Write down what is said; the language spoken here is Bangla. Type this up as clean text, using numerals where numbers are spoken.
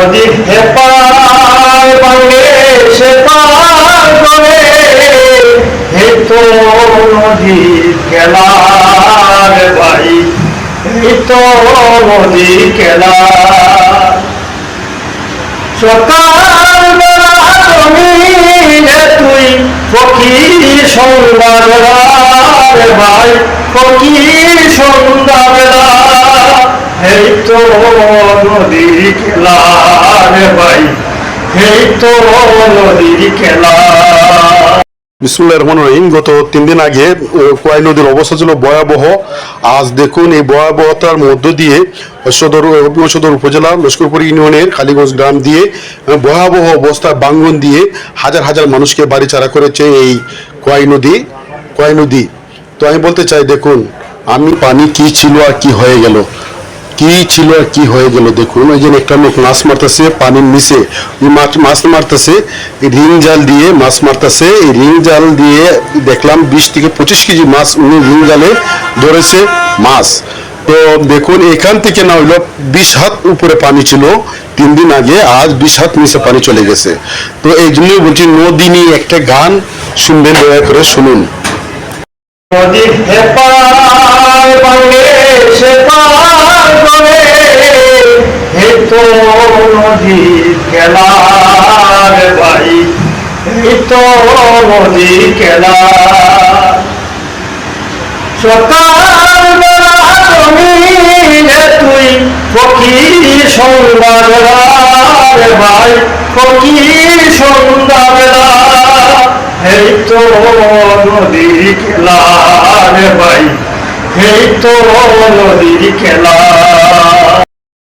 নদীর হেপার ভাঙে সে পার করে, হে তো নদীর খেলা রে ভাই, এই তো নদীর খেলা। সকাল বেলা জমিনে তুই ফকির সন্ধ্যা বেলা রে ভাই, ফকির সন্ধ্যা বেলা, এই তো নদীর খেলা রে ভাই, এই তো নদীর খেলা। বিসমুল্লাহির রহমানির রহিম। গত 3 দিন আগে কোয়াই নদীর অবস্থা ছিল ভয়াবহ। আজ দেখুন এই ভয়াবহতার মধ্য দিয়ে সদর উপজেলা লস্করপুর ইউনিয়নের কালীগঞ্জ গ্রাম দিয়ে ভয়াবহ অবস্থা, ভাঙ্গন দিয়ে হাজার হাজার মানুষকে বাড়ি ছাড়া করেছে এই কোয়াই নদী। তো আমি বলতে চাই, দেখুন আমি পানি কি ছিল আর কি হয়ে গেল, দেখুন ওই যে একটা লোক মাছ মারতেছে পানির নিচে, মাছ মারতেছে রিং জাল দিয়ে, মাছ মারতেছে। এই রিং জাল দিয়ে দেখলাম 20 থেকে 25 কেজি মাছ উনি রিং জালে ধরেছে মাছ। তো দেখুন এখান থেকে না হইলো 20 হাত উপরে পানি ছিল 3 দিন আগে, আজ 20 হাত নিচে পানি চলে গেছে। তো এই জন্যই বলছি নদী নিয়ে একটা গান শুনবেন, দয়া করে শুনুন। নদীর হেপার ভাঙে সে পার করে, হে তো নদীর খেলা রে ভাই, এই তো নদীর খেলা। সকাল বেলা জমিনে তুই ফকির সন্ধ্যা বেলা রে ভাই, ফকির সন্ধ্যা বেলা, এই তো নদীর খেলা রে ভাই, এই তো নদীর খেলা।